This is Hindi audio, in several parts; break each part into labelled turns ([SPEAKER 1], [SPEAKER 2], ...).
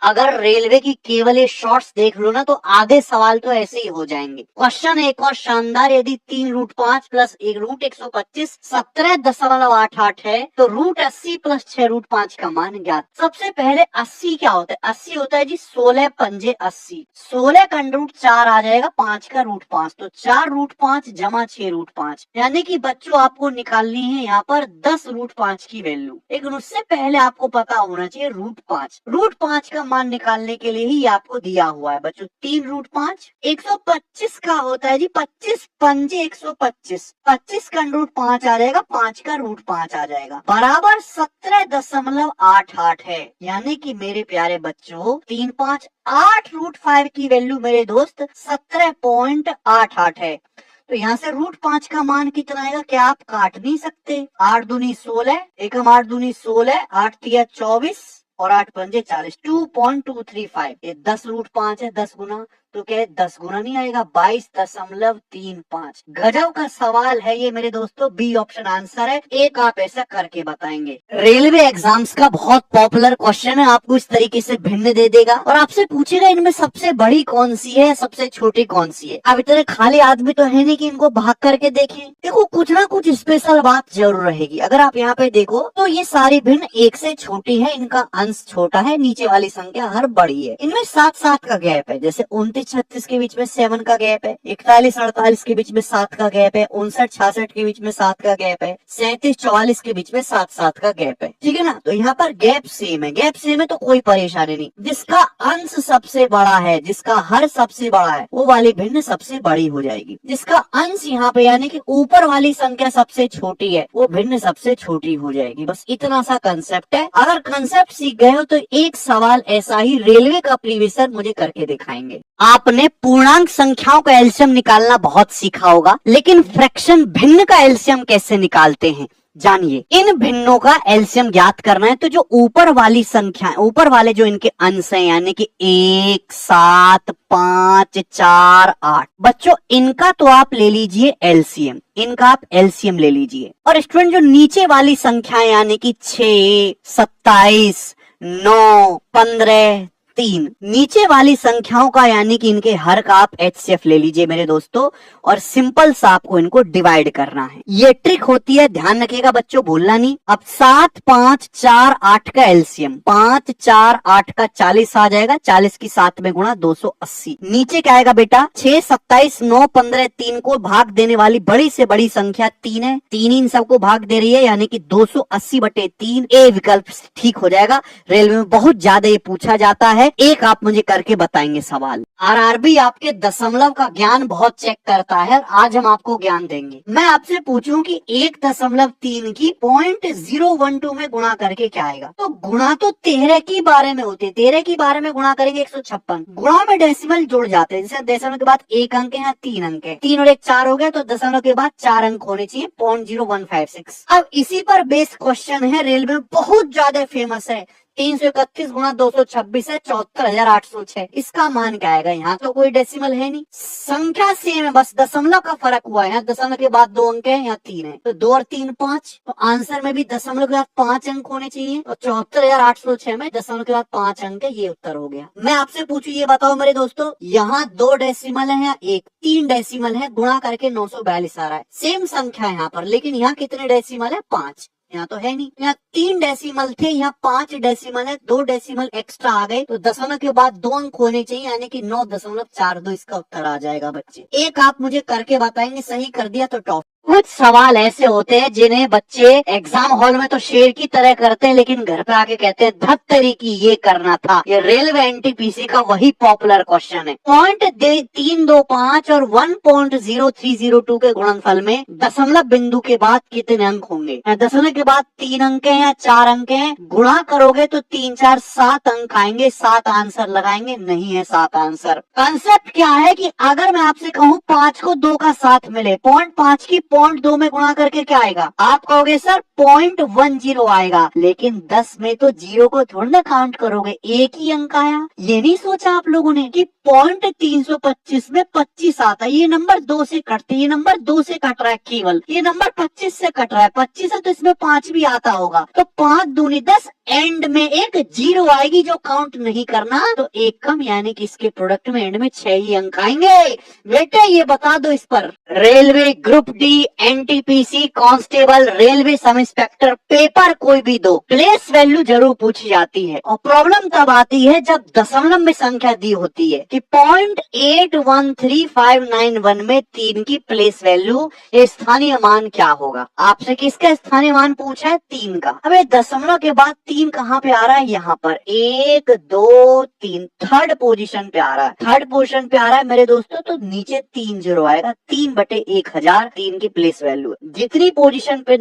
[SPEAKER 1] अगर रेलवे की केवल ये शॉर्ट्स देख लो ना तो आधे सवाल तो ऐसे ही हो जाएंगे। क्वेश्चन एक और शानदार, यदि 3 रूट 5 प्लस 1 रूट 125 17.88 है तो रूट 80 प्लस 6 रूट 5 का मान ज्ञात। सबसे पहले 80 क्या होता है? 80 होता है जी 16 पंजे 80, 16 का रूट 4 आ जाएगा, 5 का रूट 5, तो 4 रूट 5 जमा 6 रूट 5, यानी कि बच्चों आपको निकालनी है यहाँ पर 10 रूट 5 की वैल्यू। लेकिन उससे पहले आपको पता होना चाहिए रूट 5। रूट 5 का मान निकालने के लिए ही आपको दिया हुआ है बच्चों 3 रूट 5। 125 का होता है जी 25 पंजे 125, 25 का रूट 5 आ जाएगा, 5 का रूट 5 आ जाएगा, बराबर 17.88 है। यानी कि मेरे प्यारे बच्चों 3 5 8 रूट 5 की वैल्यू मेरे दोस्त 17.88 है। तो यहाँ से रूट 5 का मान कितना आएगा? क्या आप काट नहीं सकते? 8 दूनी 16, एकम 8 दूनी 16, 8 तिया 24 और 8 पंजे 40, 2.235। ये 10 रूट 5 है, 10 गुना, तो क्या 10 गुना नहीं आएगा? 22.35। गजब का सवाल है ये मेरे दोस्तों, बी ऑप्शन आंसर है। एक आप ऐसा करके बताएंगे। रेलवे एग्जाम्स का बहुत पॉपुलर क्वेश्चन है, आपको इस तरीके से भिन्न दे देगा और आपसे पूछेगा इनमें सबसे बड़ी कौन सी है, सबसे छोटी कौन सी है। अब इतने खाली आदमी तो है नहीं कि इनको भाग करके देखें। देखो कुछ ना कुछ स्पेशल बात जरूर रहेगी। अगर आप यहाँ पे देखो तो ये सारी भिन्न एक से छोटी है, इनका अंश छोटा है, नीचे वाली संख्या हर बड़ी है। इनमें 7-7 का गैप है, जैसे 29-36 के बीच में 7 का गैप है, 41-48 के बीच में 7 का गैप है, 59-66 के बीच में 7 का गैप है, 37-44 के बीच में 7-7 का गैप है। ठीक है ना? तो यहाँ पर गैप सेम है, गैप सेम है तो कोई परेशानी नहीं। जिसका अंश सबसे बड़ा है, जिसका हर सबसे बड़ा है, वो वाली भिन्न सबसे बड़ी हो जाएगी। जिसका अंश यहाँ पे यानी कि ऊपर वाली संख्या सबसे छोटी है, वो भिन्न सबसे छोटी हो जाएगी। बस इतना सा कंसेप्ट है। अगर कंसेप्ट सीख गए हो तो एक सवाल ऐसा ही रेलवे का प्रीवियस ईयर मुझे करके दिखाएंगे। आपने पूर्णांक संख्याओं का एलसीएम निकालना बहुत सीखा होगा, लेकिन फ्रैक्शन भिन्न का एलसीएम कैसे निकालते हैं जानिए। इन भिन्नों का एलसीएम ज्ञात करना है तो जो ऊपर वाली संख्या, ऊपर वाले जो इनके अंश हैं यानी कि 1 7 5 4 8, बच्चों इनका तो आप ले लीजिए एलसीएम, इनका आप एलसीएम ले लीजिए। और स्टूडेंट जो नीचे वाली संख्या यानी कि 6 27 9 15 3, नीचे वाली संख्याओं का यानी कि इनके हर का आप एचसीएफ ले लीजिए मेरे दोस्तों, और सिंपल सा आपको इनको डिवाइड करना है। ये ट्रिक होती है, ध्यान रखिएगा बच्चों, भूलना नहीं। अब 7 5 4 8 का एलसीएम, 5 4 8 का 40 आ जाएगा, 40 की 7 में गुणा 280। नीचे क्या आएगा बेटा? 6 27 9 15 3 को भाग देने वाली बड़ी से बड़ी संख्या 3 है, 3 इन सबको भाग दे रही है यानी कि 280/3। ए विकल्प ठीक हो जाएगा। रेलवे में बहुत ज्यादा ये पूछा जाता है। एक आप मुझे करके बताएंगे सवाल। आरआरबी आपके दशमलव का ज्ञान बहुत चेक करता है, आज हम आपको ज्ञान देंगे। मैं आपसे पूछूं कि 1.3 की 0.012 में गुणा करके क्या आएगा? तो गुणा तो 13 की 12 में होते, 13 की 12 में गुणा करेंगे 156। गुणा में डेसिमल जुड़ जाते हैं, जैसे दशमलव के बाद 1 अंक है, यहाँ 3 अंक है, 3 और 1 4 हो गया, तो दशमलव के बाद 4 अंक होने चाहिए, 0.0156। अब इसी पर बेस्ड क्वेश्चन है, रेलवे में बहुत ज्यादा फेमस है। 331 गुणा 226 है, 74,806। इसका मान क्या आएगा? यहाँ तो कोई डेसिमल है नहीं, संख्या सेम है, बस दशमलव का फर्क हुआ है। यहाँ दशमलव के बाद 2 अंक है, यहाँ 3 है, तो 2 और 3 5, तो आंसर में भी दशमलव के बाद 5 अंक होने चाहिए, और 74,806 में दशमलव के बाद 5 अंक है, ये उत्तर हो गया। मैं आपसे पूछूं, ये बताओ मेरे दोस्तों, यहाँ 2 डेसिमल है, यहाँ 1, 3 डेसिमल है, गुणा करके 942 आ रहा है। सेम संख्या है यहाँ पर, लेकिन यहाँ कितने डेसिमल है? 5। यहाँ तो है नहीं, यहाँ 3 डेसिमल थे, यहाँ 5 डेसिमल है, 2 डेसिमल एक्स्ट्रा आ गए, तो दशमलव के बाद 2 अंक होने चाहिए, यानी कि 9.42 इसका उत्तर आ जाएगा बच्चे। एक आप मुझे करके बताएंगे, सही कर दिया तो टॉप। कुछ सवाल ऐसे होते हैं जिन्हें बच्चे एग्जाम हॉल में तो शेर की तरह करते हैं, लेकिन घर पे आके कहते हैं धत्तरी की ये करना था। ये रेलवे एनटीपीसी का वही पॉपुलर क्वेश्चन है। 0.325 और 1.0302 के गुणनफल में दशमलव बिंदु के बाद कितने अंक होंगे? दशमलव के बाद 3 अंक है या 4 अंक है, गुणा करोगे तो 3 4 7 अंक आएंगे, 7 आंसर लगाएंगे, नहीं है 7 आंसर। कंसेप्ट क्या है कि अगर मैं आपसे कहूँ 5 को 2 का 7 मिले, 0.5 की 0.2 में गुणा करके क्या आएगा? आप कहोगे सर 0.10 आएगा, लेकिन 10 में तो 0 को थोड़ा ना काउंट करोगे, एक ही अंक आया। ये नहीं सोचा आप लोगों ने कि .325 में 25 आता है, ये नंबर 2 से कटते, ये नंबर 2 से कट रहा है, केवल ये नंबर 25 से कट रहा है, 25 है तो इसमें 5 भी आता होगा, तो 5 दूनी 10, एंड में एक 0 आएगी जो काउंट नहीं करना, तो एक कम, यानी कि इसके प्रोडक्ट में एंड में 6 ही अंक आएंगे। बेटे ये बता दो इस पर, railway group D, NTPC, constable, railway sub inspector, paper कोई भी दो, प्लेस वैल्यू जरूर पूछी जाती है, और प्रॉब्लम तब आती है जब दशमलव में संख्या दी होती है कि 0.813591 में 3 की प्लेस वैल्यू, स्थानीय मान क्या होगा। आपसे किसका स्थानीय मान पूछा है? 3 का। अब दशमलव के बाद 3 कहाँ पे आ रहा है? यहाँ पर 1 2 3 थर्ड पोजीशन पे आ रहा है, थर्ड पोजीशन पे आ रहा है मेरे दोस्तों, तो नीचे 3 0 आएगा, 3/1000 3 की प्लेस वैल्यू। जितनी पोजीशन पे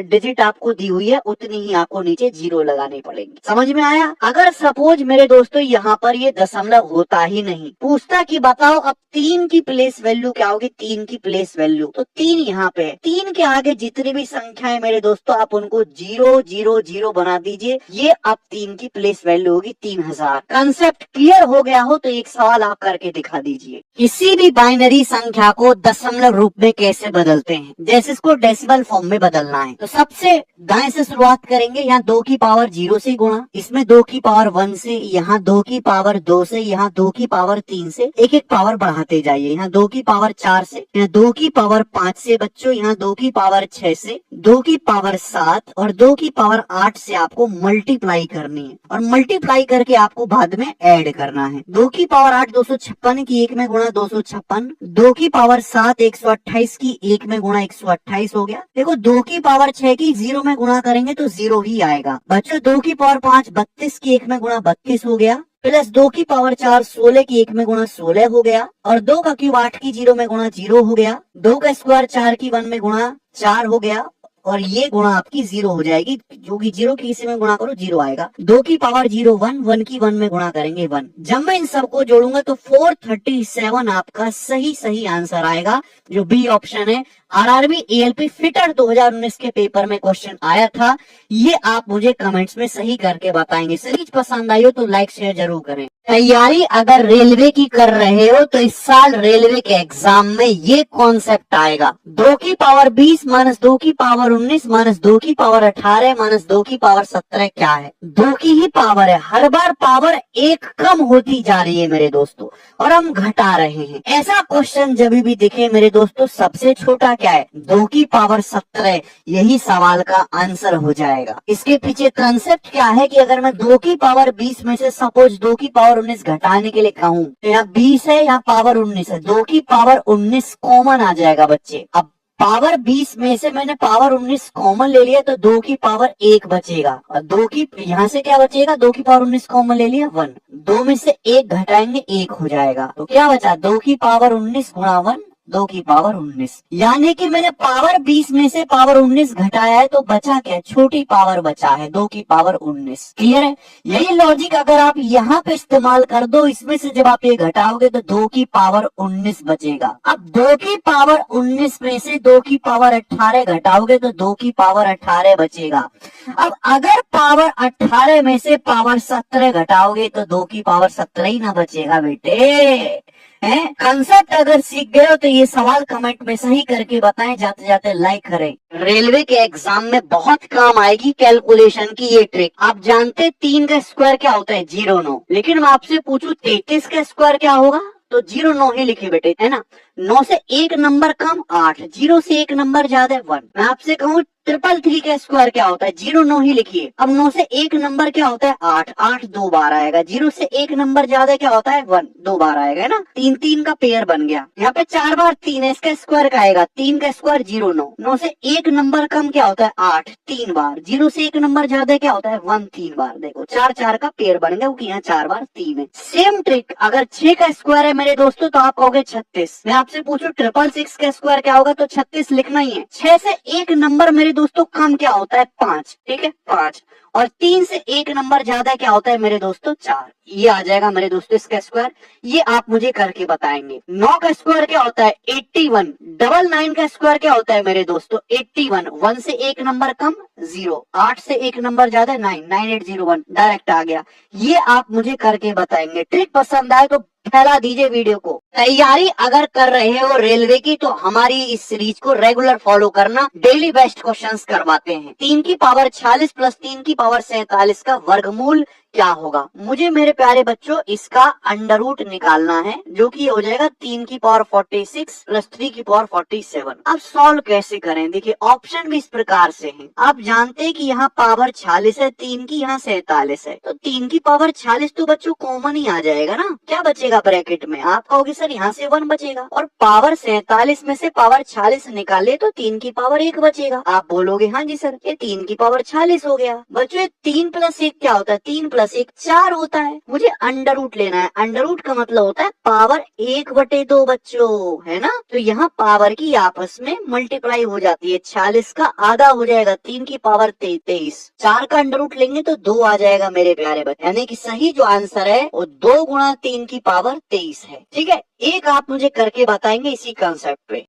[SPEAKER 1] डिजिट आपको दी हुई है उतनी ही आपको नीचे 0 लगानी पड़ेगी। समझ में आया? अगर सपोज मेरे दोस्तों यहाँ पर ये दशमलव होता ही नहीं, पूछता कि बताओ अब 3 की प्लेस वैल्यू क्या होगी, 3 की प्लेस वैल्यू, तो 3 यहाँ पे है, 3 के आगे जितनी भी संख्या है मेरे दोस्तों आप उनको 0 0 0 बना दीजिए, ये अब 3 की प्लेस वैल्यू होगी 3000। कंसेप्ट क्लियर हो गया हो तो एक सवाल आप करके दिखा दीजिए, किसी भी बाइनरी संख्या को दशमलव रूप में कैसे बदलते हैं, जैसे इसको डेसिमल फॉर्म में बदलना है, तो सबसे दाएं से शुरुआत करेंगे, यहाँ 2 की पावर 0 से गुणा, इसमें 2 की पावर 1 से, यहाँ 2 की पावर 2 से, यहाँ 2 की पावर 3 से, एक एक पावर बढ़ाते जाइए, यहाँ 2 की पावर 4 से, यहाँ 2 की पावर 5 से बच्चों, यहाँ 2 की पावर 6 से, 2 की पावर 7 और 2 की पावर 8 से आपको मल्टीप्लाई करनी है, और मल्टीप्लाई करके आपको बाद में ऐड करना है। 2 की पावर 8 256 की 1 में गुणा 256, 2 की पावर 7 128 की 1 में गुणा 128 हो गया। देखो 2 की पावर 6 की 0 में गुणा करेंगे तो 0 ही आएगा। बच्चों 2 की पावर 5 32 की 1 में गुणा 32 हो गया, प्लस 2 की पावर 4 16 की 1 में गुणा 16 हो गया, और 2 का क्यूब 8 की 0 में गुणा 0 हो गया, 2 का स्क्वायर 4 की 1 में गुणा 4 हो गया, और ये गुणा आपकी 0 हो जाएगी, जो कि 0 की किसी में गुणा करो 0 आएगा। 2 की पावर 0 1, 1 की 1 में गुणा करेंगे 1। जब मैं इन सबको जोड़ूंगा तो 437 आपका सही आंसर आएगा, जो बी ऑप्शन है। आरआरबी एएलपी फिटर 2019 के पेपर में क्वेश्चन आया था, ये आप मुझे कमेंट्स में सही करके बताएंगे। सीरीज पसंद आई हो तो लाइक शेयर जरूर करें। तैयारी अगर रेलवे की कर रहे हो तो इस साल रेलवे के एग्जाम में ये कॉन्सेप्ट आएगा, 2 की पावर 20 माइनस 2 की पावर 19 माइनस 2 की पावर 18 माइनस 2 की पावर 17 क्या है? 2 की ही पावर है, हर बार पावर एक कम होती जा रही है मेरे दोस्तों, और हम घटा रहे हैं। ऐसा क्वेश्चन जब भी दिखे मेरे दोस्तों, सबसे छोटा क्या है? 2 की पावर 17, यही सवाल का आंसर हो जाएगा। इसके पीछे कंसेप्ट क्या है कि अगर मैं 2 की पावर 20 में से सपोज 2 की पावर 19 घटाने के लिए कहूँ, तो यहाँ 20 है, यहाँ पावर 19 है, 2 की पावर 19 कॉमन आ जाएगा बच्चे। अब पावर 20 में से मैंने पावर 19 कॉमन ले लिया तो 2 की पावर 1 बचेगा, और 2 की यहाँ से क्या बचेगा? 2 की पावर 19 कॉमन ले लिया 1, 2 में से 1 घटाएंगे 1 हो जाएगा, तो क्या बचा? 2 की पावर 19 गुणा 1, 2 की पावर 19, यानी कि मैंने पावर 20 में से पावर 19 घटाया है तो बचा क्या? छोटी पावर बचा है, 2 की पावर 19। क्लियर है? यही लॉजिक अगर आप यहाँ पे इस्तेमाल कर दो, इसमें से जब आप ये घटाओगे तो 2 की पावर 19 बचेगा। अब 2 की पावर 19 में से 2 की पावर 18 घटाओगे तो 2 की पावर 18 बचेगा। अब अगर पावर 18 में से पावर 17 घटाओगे तो 2 की पावर 17 ही ना बचेगा बेटे। कंसेप्ट अगर सीख गए हो तो ये सवाल कमेंट में सही करके बताएं, जाते जाते लाइक करें। रेलवे के एग्जाम में बहुत काम आएगी कैलकुलेशन की ये ट्रिक। आप जानते 3 का स्क्वायर क्या होता है? 0 9। लेकिन मैं आपसे पूछूं 33 का स्क्वायर क्या होगा? तो 0 9 ही लिखे बेटे, है ना। 9 से 1 नंबर कम 8, 0 से 1 नंबर ज्यादा 1। मैं आपसे कहूँ 333 का स्क्वायर क्या होता है? 0 9 ही लिखिए। अब 9 से 1 नंबर क्या होता है? 8, 8 2 बार आएगा। 0 से 1 नंबर ज्यादा क्या होता है? 1 2 बार आएगा, है ना। 3 3 का पेयर बन गया। यहाँ पे 4 बार 3 है, इसका स्क्वायर का आएगा 3 का स्क्वायर 0 9। 9 से 1 नंबर कम क्या होता है? 8 3 बार। 0 से 1 नंबर ज्यादा क्या होता है? 1 3 बार। देखो 4 4 का पेयर बन गया, क्योंकि यहाँ 4 बार 3 है। सेम ट्रिक अगर 6 का स्क्वायर है मेरे दोस्तों तो आप कहोगे 36। मैं आपसे पूछूं 666 का स्क्वायर क्या होगा? तो 36 लिखना ही है। 6 से 1 नंबर मेरे दोस्तों कम क्या होता है? 5, ठीक है 5। और 3 से 1 नंबर ज्यादा क्या होता है मेरे दोस्तों? 4। ये आ जाएगा मेरे दोस्तों इसका स्क्वायर। ये आप मुझे करके बताएंगे। 9 का स्क्वायर क्या होता है? 81। 99 का स्क्वायर क्या होता है मेरे दोस्तों? 81। 1 से 1 नंबर कम 0, 8 से 1 नंबर ज्यादा 9, 9801 डायरेक्ट आ गया। ये आप मुझे करके बताएंगे। ट्रिक पसंद आए तो फैला दीजिए वीडियो को। तैयारी अगर कर रहे हो रेलवे की तो हमारी इस सीरीज को रेगुलर फॉलो करना। डेली बेस्ट क्वेश्चंस करवाते हैं। 3 की पावर 46 प्लस 3 की पावर 47 का वर्गमूल क्या होगा? मुझे मेरे प्यारे बच्चों इसका अंडर रूट निकालना है, जो कि हो जाएगा 3 की पावर 46 प्लस 3 की पावर 47। अब सॉल्व कैसे करें? देखिए ऑप्शन भी इस प्रकार से हैं। आप जानते हैं कि यहाँ पावर 46 है, 3 की यहाँ 47 है, तो 3 की पावर 46 तो बच्चों कॉमन ही आ जाएगा ना। क्या बचेगा ब्रैकेट में? आप कहोगे सर यहाँ से 1 बचेगा, और पावर 47 में से पावर 46 निकाले तो 3 की पावर 1 बचेगा। आप बोलोगे हाँ जी सर, ये 3 की पावर 46 हो गया। बच्चों 3 प्लस 1 क्या होता है? 3 प्लस 1 4 होता है। मुझे अंडर रूट लेना है। अंडर रूट का मतलब होता है पावर 1/2 बच्चों, है ना। तो यहाँ पावर की आपस में मल्टीप्लाई हो जाती है। 46 का आधा हो जाएगा 3 की पावर 23। 4 का अंडर रूट लेंगे तो 2 आ जाएगा मेरे प्यारे बच्चे, यानी कि सही जो आंसर है वो 2 गुणा 3 की पावर 23 है। ठीक है, एक आप मुझे करके बताएंगे इसी कंसेप्ट पे।